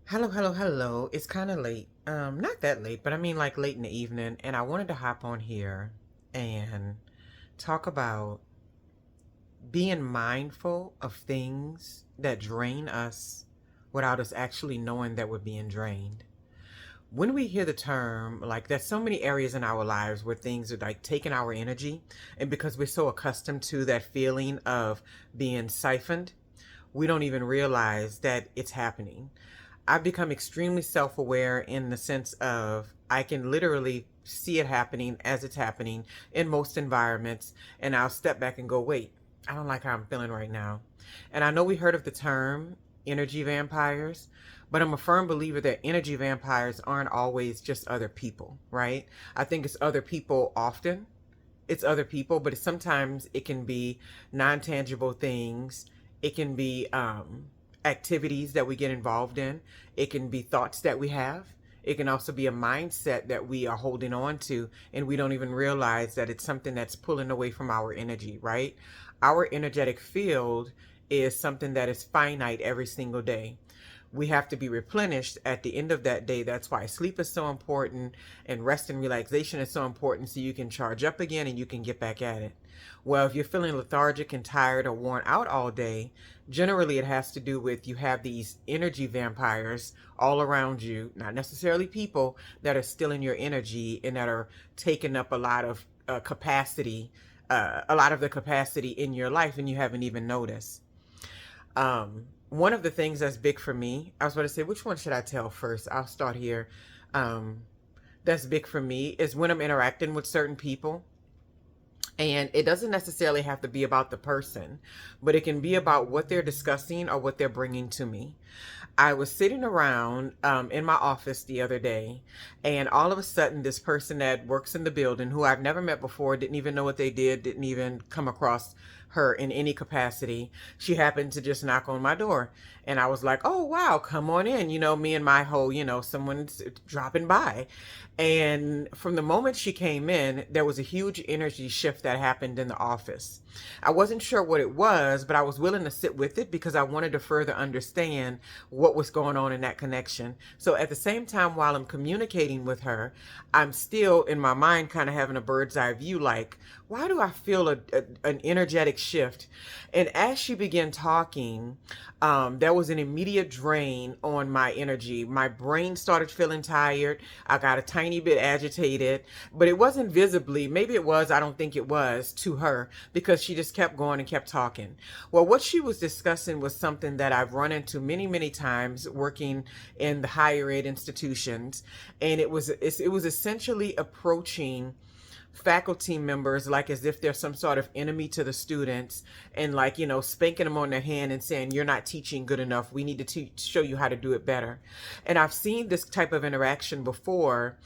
Hello, hello, hello. It's kind of late. Not that late, but I mean like late in the evening, and I wanted to hop on here and talk about being mindful of things that drain us without us actually knowing that we're being drained. When we hear the term, like there's so many areas in our lives where things are like taking our energy, and because we're so accustomed to that feeling of being siphoned, we don't even realize that it's happening. I've become extremely self aware in the sense of I can literally see it happening as it's happening in most environments, and I'll step back and go, wait, I don't like how I'm feeling right now. And I know we heard of the term energy vampires, but I'm a firm believer that energy vampires aren't always just other people, right? I think it's other people often. It's other people, but sometimes it can be non tangible things. It can be activities that we get involved in. It can be thoughts that we have. It can also be a mindset that we are holding on to, and we don't even realize that it's something that's pulling away from our energy, right? Our energetic field is something that is finite every single day. We have to be replenished at the end of that day. That's why sleep is so important and rest and relaxation is so important, so you can charge up again and you can get back at it. Well, if you're feeling lethargic and tired or worn out all day, generally it has to do with you have these energy vampires all around you, not necessarily people, that are stealing your energy and that are taking up a lot of capacity, a lot of the capacity in your life, and you haven't even noticed. One of the things that's big for me, I was going to say, which one should I tell first? I'll start here. Um, that's big for me is when I'm interacting with certain people. And it doesn't necessarily have to be about the person, but it can be about what they're discussing or what they're bringing to me. I was sitting around in my office the other day, and all of a sudden, this person that works in the building, who I've never met before, didn't even know what they did, didn't even come across her in any capacity. She happened to just knock on my door. And I was like, oh, wow, come on in. Me and my whole, someone's dropping by. And from the moment she came in, there was a huge energy shift that happened in the office. I wasn't sure what it was, but I was willing to sit with it because I wanted to further understand what was going on in that connection. So at the same time, while I'm communicating with her, I'm still in my mind kind of having a bird's eye view, like, why do I feel an energetic shift? And as she began talking, there was an immediate drain on my energy. My brain started feeling tired. I got a tiny bit agitated, but it wasn't visibly. Maybe it was, I don't think it was to her because she just kept going and kept talking. Well, what she was discussing was something that I've run into many, many times working in the higher ed institutions. And it was essentially approaching faculty members like as if they're some sort of enemy to the students, and like spanking them on their hand and saying, you're not teaching good enough, we need to show you how to do it better. And I've seen this type of interaction before,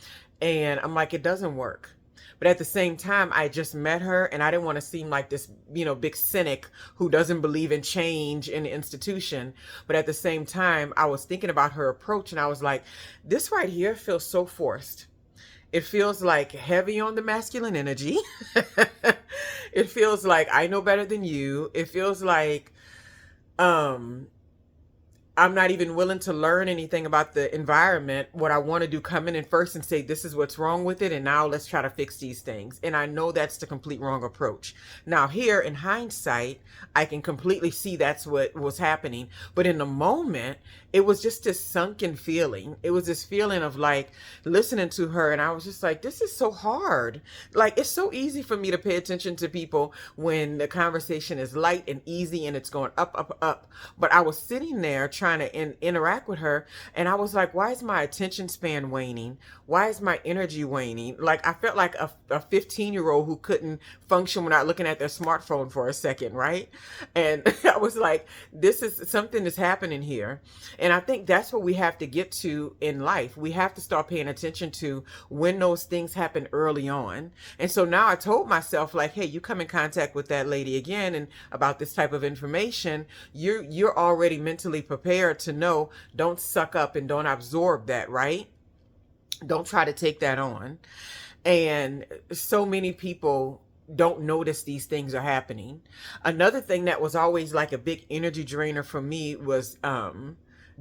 and I'm like, it doesn't work. But at the same time, I just met her and I didn't want to seem like this, big cynic who doesn't believe in change in the institution. But at the same time, I was thinking about her approach and I was like, this right here feels so forced. It feels like heavy on the masculine energy. It feels like I know better than you. It feels like um I'm not even willing to learn anything about the environment. What I want to do, come in and first and say, this is what's wrong with it. And now let's try to fix these things. And I know that's the complete wrong approach. Now, here in hindsight, I can completely see that's what was happening. But in the moment, it was just this sunken feeling. It was this feeling of like listening to her. And I was just like, this is so hard. Like, it's so easy for me to pay attention to people when the conversation is light and easy and it's going up, up, up. But I was sitting there trying to interact with her, and I was like, why is my attention span waning? Why is my energy waning? Like, I felt like a 15-year-old who couldn't function without looking at their smartphone for a second, right? And I was like, this is something that's happening here. And I think that's what we have to get to in life. We have to start paying attention to when those things happen early on. And so now I told myself, like, hey, you come in contact with that lady again and about this type of information, you're already mentally prepared to know, don't suck up and don't absorb that, right? Don't try to take that on. And so many people don't notice these things are happening. Another thing that was always like a big energy drainer for me was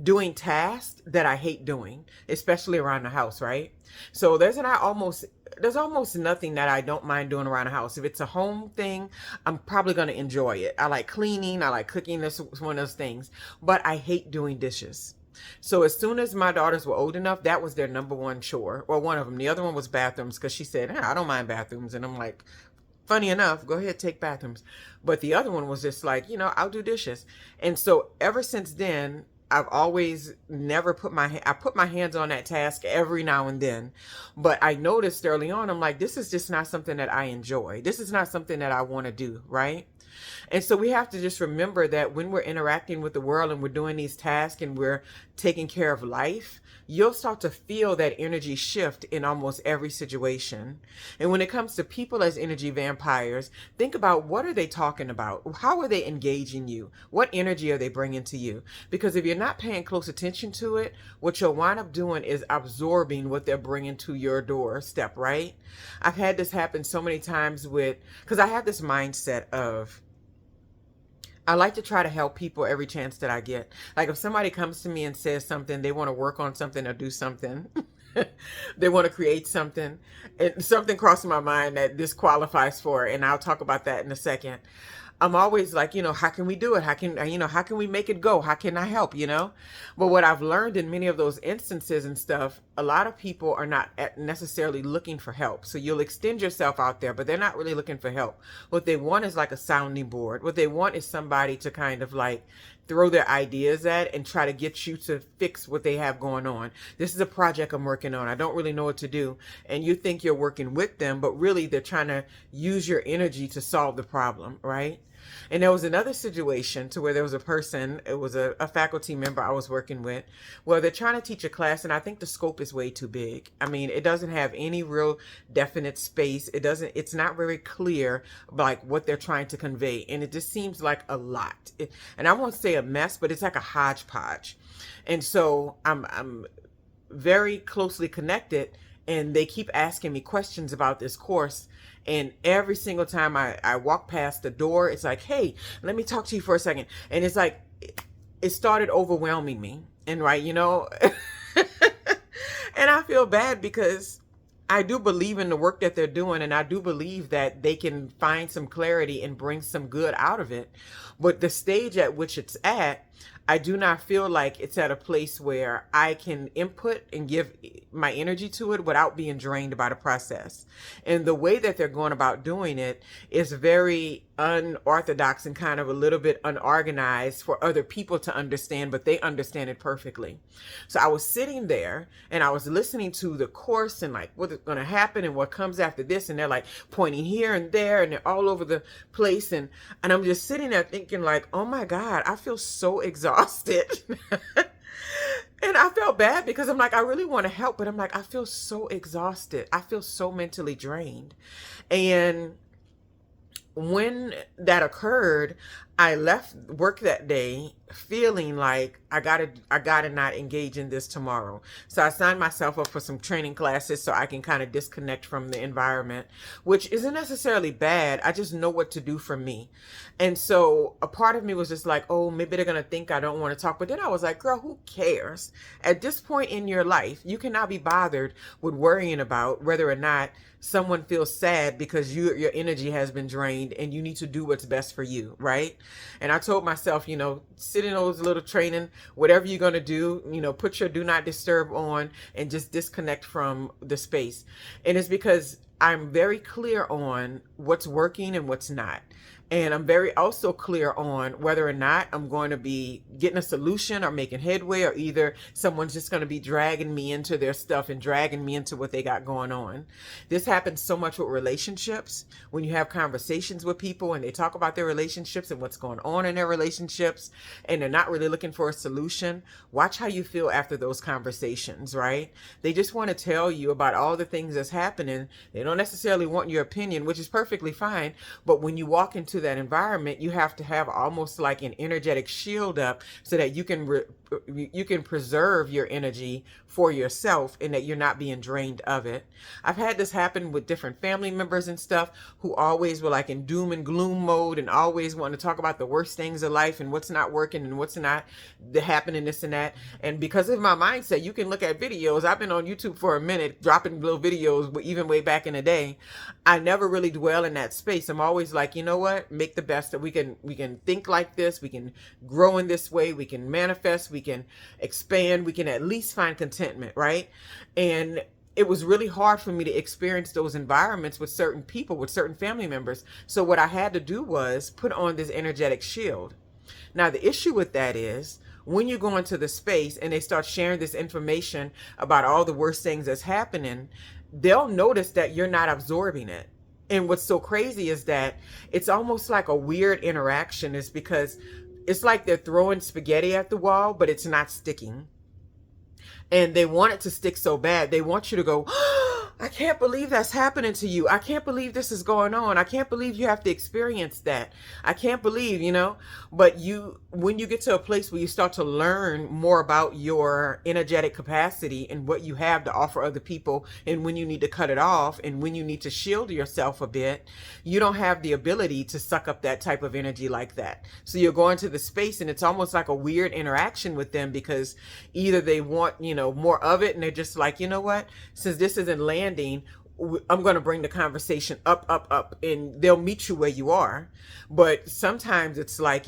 doing tasks that I hate doing, especially around the house, right? So there's almost nothing that I don't mind doing around the house. If it's a home thing, I'm probably going to enjoy it. I like cleaning, I like cooking. This is one of those things. But I hate doing dishes. So as soon as my daughters were old enough, that was their number one chore. Well, one of them. The other one was bathrooms, because she said, I don't mind bathrooms. And I'm like, funny enough, go ahead, take bathrooms. But the other one was just like, I'll do dishes. And so ever since then, I've always never I put my hands on that task every now and then. But I noticed early on, I'm like, this is just not something that I enjoy. This is not something that I want to do, right? And so we have to just remember that when we're interacting with the world and we're doing these tasks and we're taking care of life, you'll start to feel that energy shift in almost every situation. And when it comes to people as energy vampires, think about, what are they talking about? How are they engaging you? What energy are they bringing to you? Because if you're not paying close attention to it, what you'll wind up doing is absorbing what they're bringing to your doorstep, right? I've had this happen so many times because I have this mindset of, I like to try to help people every chance that I get. Like if somebody comes to me and says something, they want to work on something or do something, they want to create something, and something crossed my mind that this qualifies for it, and I'll talk about that in a second. I'm always like, how can we do it? How can we make it go? How can I help, But what I've learned in many of those instances and stuff, a lot of people are not necessarily looking for help. So you'll extend yourself out there, but they're not really looking for help. What they want is like a sounding board. What they want is somebody to kind of like throw their ideas at and try to get you to fix what they have going on. This is a project I'm working on. I don't really know what to do. And you think you're working with them, but really they're trying to use your energy to solve the problem, right? And there was another situation to where there was a person, it was a faculty member I was working with. Well, they're trying to teach a class, and I think the scope is way too big. I mean, it doesn't have any real definite space. It's not very clear like what they're trying to convey. And it just seems like a lot. And I won't say a mess, but it's like a hodgepodge. And so I'm very closely connected, and they keep asking me questions about this course. And every single time I walk past the door, it's like, hey, let me talk to you for a second. And it's like, it started overwhelming me. And right, and I feel bad because I do believe in the work that they're doing, and I do believe that they can find some clarity and bring some good out of it. But the stage at which it's at, I do not feel like it's at a place where I can input and give my energy to it without being drained by the process. And the way that they're going about doing it is very unorthodox and kind of a little bit unorganized for other people to understand, but they understand it perfectly. So I was sitting there and I was listening to the course and like what's going to happen and what comes after this. And they're like pointing here and there and they're all over the place. And I'm just sitting there thinking like, oh my God, I feel so exhausted. And I felt bad because I'm like, I really want to help, but I'm like, I feel so exhausted. I feel so mentally drained. And when that occurred, I left work that day feeling like I gotta not engage in this tomorrow. So I signed myself up for some training classes so I can kind of disconnect from the environment, which isn't necessarily bad. I just know what to do for me. And so a part of me was just like, oh, maybe they're gonna think I don't want to talk. But then I was like, girl, who cares? At this point in your life, you cannot be bothered with worrying about whether or not someone feels sad because your energy has been drained, and you need to do what's best for you, right? And I told myself, sit in those little training, whatever you're going to do, put your do not disturb on and just disconnect from the space. And it's because I'm very clear on what's working and what's not. And I'm very also clear on whether or not I'm going to be getting a solution or making headway, or either someone's just going to be dragging me into their stuff and dragging me into what they got going on. This happens so much with relationships. When you have conversations with people and they talk about their relationships and what's going on in their relationships, and they're not really looking for a solution, watch how you feel after those conversations, right? They just want to tell you about all the things that's happening. They don't necessarily want your opinion, which is perfectly fine. But when you walk into into that environment, you have to have almost like an energetic shield up so that you can preserve your energy for yourself and that you're not being drained of it. I've had this happen with different family members and stuff who always were like in doom and gloom mode and always wanting to talk about the worst things of life and what's not working and what's not happening, this and that. And because of my mindset, you can look at videos. I've been on YouTube for a minute, dropping little videos, even way back in the day. I never really dwell in that space. I'm always like, you know what? Make the best that we can think like this. We can grow in this way. We can manifest. We can expand. We can at least find contentment, right? And it was really hard for me to experience those environments with certain people, with certain family members. So what I had to do was put on this energetic shield. Now, the issue with that is when you go into the space and they start sharing this information about all the worst things that's happening, they'll notice that you're not absorbing it. And what's so crazy is that it's almost like a weird interaction, is because it's like they're throwing spaghetti at the wall, but it's not sticking. And they want it to stick so bad. They want you to go, oh, I can't believe that's happening to you. I can't believe this is going on. I can't believe you have to experience that. I can't believe, but when you get to a place where you start to learn more about your energetic capacity and what you have to offer other people, and when you need to cut it off and when you need to shield yourself a bit, you don't have the ability to suck up that type of energy like that. So you're going to the space and it's almost like a weird interaction with them, because either they want, more of it, and they're just like, you know what, since this isn't landing, I'm going to bring the conversation up, and they'll meet you where you are. But sometimes it's like,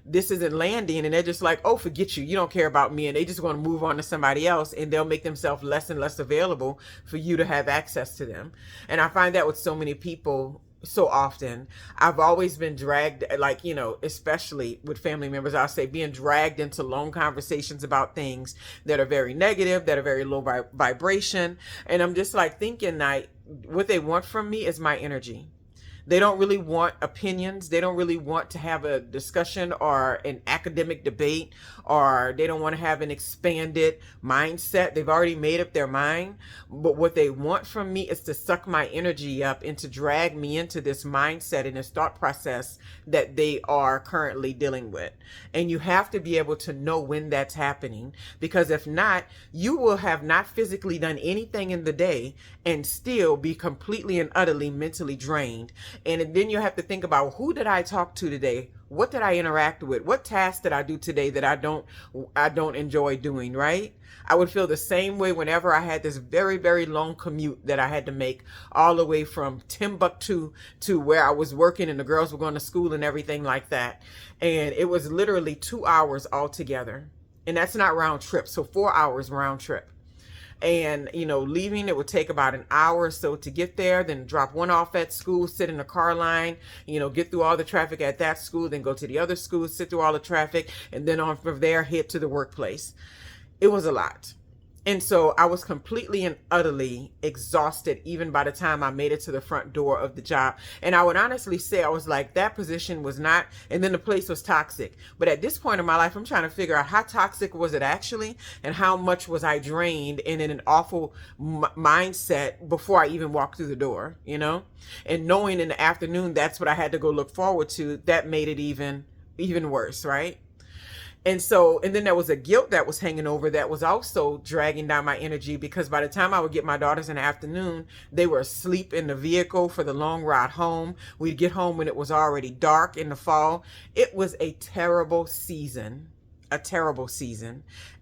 this isn't landing, and they're just like, oh, forget you. You don't care about me. And they just want to move on to somebody else, and they'll make themselves less and less available for you to have access to them. And I find that with so many people so often. I've always been dragged, like, especially with family members, I'll say being dragged into long conversations about things that are very negative, that are very low vibration. And I'm just like thinking, like, what they want from me is my energy. They don't really want opinions. They don't really want to have a discussion or an academic debate, or they don't want to have an expanded mindset. They've already made up their mind. But what they want from me is to suck my energy up and to drag me into this mindset and this thought process that they are currently dealing with. And you have to be able to know when that's happening, because if not, you will have not physically done anything in the day and still be completely and utterly mentally drained. And then you have to think about, who did I talk to today? What did I interact with? What tasks did I do today that I don't enjoy doing, right? I would feel the same way whenever I had this very, very long commute that I had to make all the way from Timbuktu to where I was working and the girls were going to school and everything like that. And it was literally 2 hours altogether. And that's not round trip. So 4 hours round trip. And, leaving, it would take about an hour or so to get there, then drop one off at school, sit in the car line, get through all the traffic at that school, then go to the other school, sit through all the traffic, and then on from there, head to the workplace. It was a lot. And so I was completely and utterly exhausted even by the time I made it to the front door of the job. And I would honestly say, I was like, that position was not, and then the place was toxic. But at this point in my life, I'm trying to figure out, how toxic was it actually? And how much was I drained and in an awful mindset before I even walked through the door, And knowing in the afternoon, that's what I had to go look forward to, that made it even worse, right? And then there was a guilt that was hanging over that was also dragging down my energy, because by the time I would get my daughters in the afternoon, they were asleep in the vehicle for the long ride home. We'd get home when it was already dark in the fall. It was a terrible season.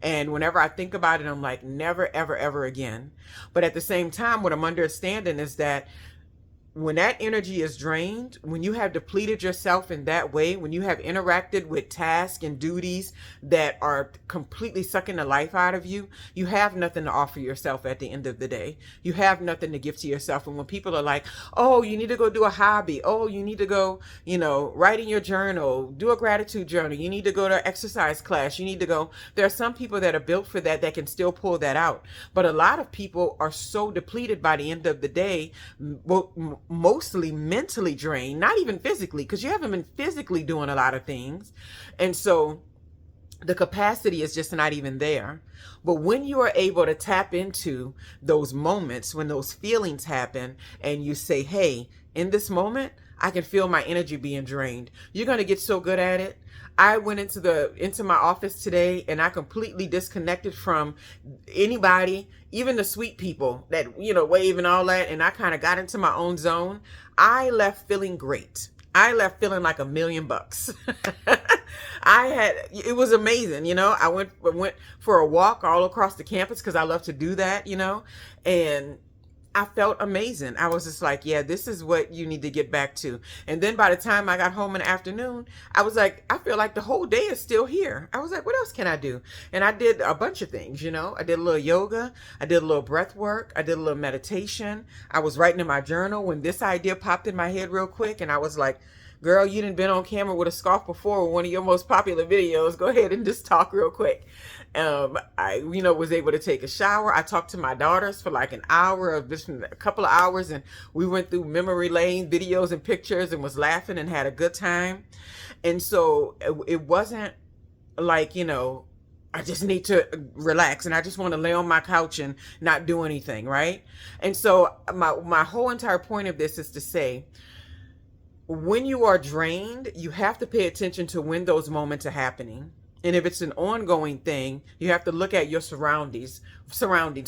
And whenever I think about it, I'm like, never, ever, ever again. But at the same time, what I'm understanding is that when that energy is drained, when you have depleted yourself in that way, when you have interacted with tasks and duties that are completely sucking the life out of you, you have nothing to offer yourself at the end of the day. You have nothing to give to yourself. And when people are like, oh, you need to go do a hobby. Oh, you need to go, write in your journal, do a gratitude journal. You need to go to exercise class. You need to go. There are some people that are built for that can still pull that out. But a lot of people are so depleted by the end of the day, mostly mentally drained, not even physically, because you haven't been physically doing a lot of things. And so the capacity is just not even there. But when you are able to tap into those moments, when those feelings happen and you say, hey, in this moment, I can feel my energy being drained. You're going to get so good at it. I went into my office today and I completely disconnected from anybody, even the sweet people that, wave and all that. And I kind of got into my own zone. I left feeling great. I left feeling like $1,000,000. It was amazing. I went for a walk all across the campus because I love to do that, and I felt amazing. I was just like, yeah, this is what you need to get back to. And then by the time I got home in the afternoon, I was like, I feel like the whole day is still here. I was like, what else can I do? And I did a bunch of things, I did a little yoga. I did a little breath work. I did a little meditation. I was writing in my journal when this idea popped in my head real quick. And I was like, girl, you done been on camera with a scarf before with one of your most popular videos. Go ahead and just talk real quick. I was able to take a shower. I talked to my daughters for like an hour of just a couple of hours, and we went through memory lane videos and pictures and was laughing and had a good time. And so it wasn't like, I just need to relax and I just want to lay on my couch and not do anything, right? And so my whole entire point of this is to say, when you are drained, you have to pay attention to when those moments are happening. And if it's an ongoing thing, you have to look at your surroundings.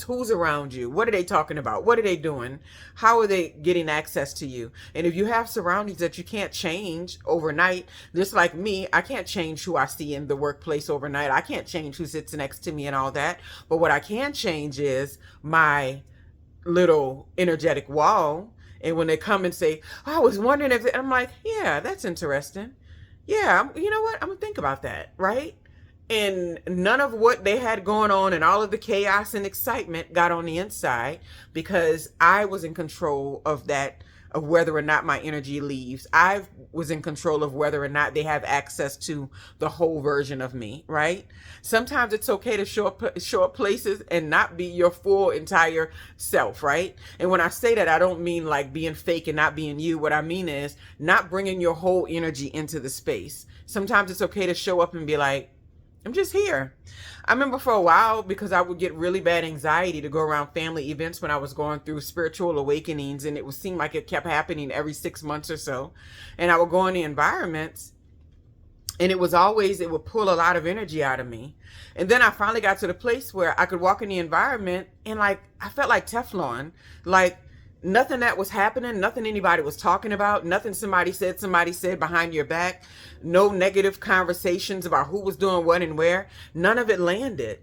Who's around you? What are they talking about? What are they doing? How are they getting access to you? And if you have surroundings that you can't change overnight, just like me, I can't change who I see in the workplace overnight. I can't change who sits next to me and all that. But what I can change is my little energetic wall. And when they come and say, oh, I was wondering if, I'm like, yeah, that's interesting. Yeah, you know what? I'm going to think about that, right? And none of what they had going on and all of the chaos and excitement got on the inside because I was in control of that, of whether or not my energy leaves. I was in control of whether or not they have access to the whole version of me, right? Sometimes it's okay to show up places and not be your full entire self, right? And when I say that, I don't mean like being fake and not being you. What I mean is not bringing your whole energy into the space. Sometimes it's okay to show up and be like, I'm just here. I remember for a while, because I would get really bad anxiety to go around family events when I was going through spiritual awakenings, and it would seem like it kept happening every 6 months or so. And I would go in the environments, and it would pull a lot of energy out of me. And then I finally got to the place where I could walk in the environment and like, I felt like Teflon, like nothing that was happening, nothing anybody was talking about, nothing somebody said behind your back, no negative conversations about who was doing what and where, none of it landed.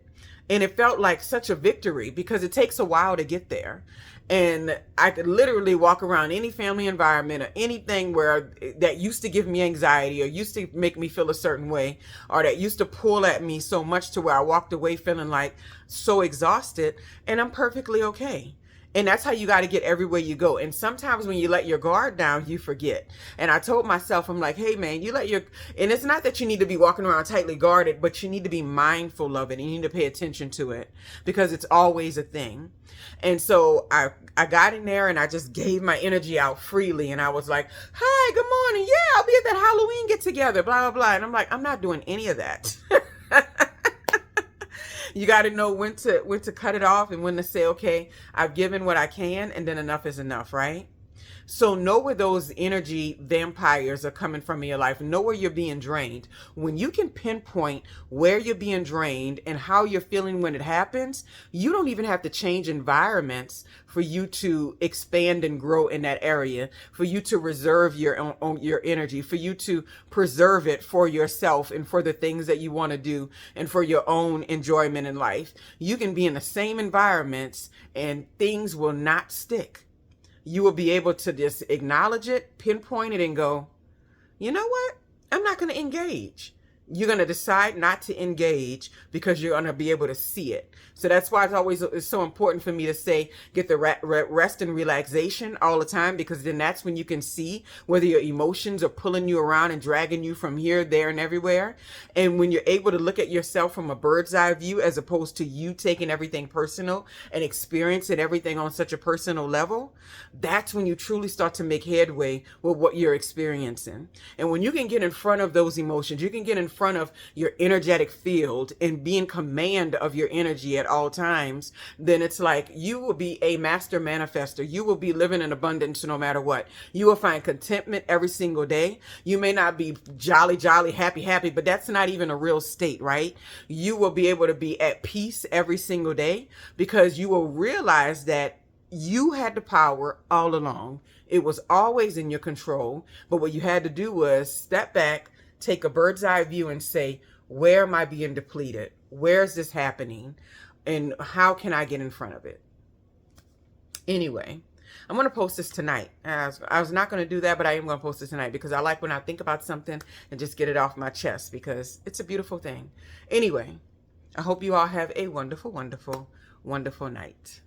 And it felt like such a victory because it takes a while to get there. And I could literally walk around any family environment or anything that used to give me anxiety or used to make me feel a certain way, or that used to pull at me so much to where I walked away feeling like so exhausted, and I'm perfectly okay. And that's how you got to get everywhere you go. And sometimes when you let your guard down, you forget. And I told myself, I'm like, hey man, and it's not that you need to be walking around tightly guarded, but you need to be mindful of it. And you need to pay attention to it because it's always a thing. And so I got in there and I just gave my energy out freely. And I was like, hi, good morning. Yeah, I'll be at that Halloween get together, blah, blah, blah. And I'm like, I'm not doing any of that. You got to know when to cut it off and when to say, okay, I've given what I can, and then enough is enough, right? So know where those energy vampires are coming from in your life. Know where you're being drained. When you can pinpoint where you're being drained and how you're feeling when it happens, you don't even have to change environments for you to expand and grow in that area, for you to reserve your energy, for you to preserve it for yourself and for the things that you want to do and for your own enjoyment in life. You can be in the same environments and things will not stick. You will be able to just acknowledge it, pinpoint it, and go, you know what? I'm not going to engage. You're going to decide not to engage because you're going to be able to see it. So that's why it's so important for me to say, get the rest and relaxation all the time, because then that's when you can see whether your emotions are pulling you around and dragging you from here, there, and everywhere. And when you're able to look at yourself from a bird's eye view, as opposed to you taking everything personal and experiencing everything on such a personal level, that's when you truly start to make headway with what you're experiencing. And when you can get in front of those emotions, you can get in front of your energetic field and be in command of your energy at all times, then it's like you will be a master manifester. You will be living in abundance no matter what. You will find contentment every single day. You may not be jolly, jolly, happy, happy, but that's not even a real state, right? You will be able to be at peace every single day because you will realize that you had the power all along. It was always in your control. But what you had to do was step back, take a bird's eye view and say, where am I being depleted? Where is this happening? And how can I get in front of it? Anyway, I'm going to post this tonight. I was not going to do that, but I am going to post it tonight because I like when I think about something and just get it off my chest because it's a beautiful thing. Anyway, I hope you all have a wonderful, wonderful, wonderful night.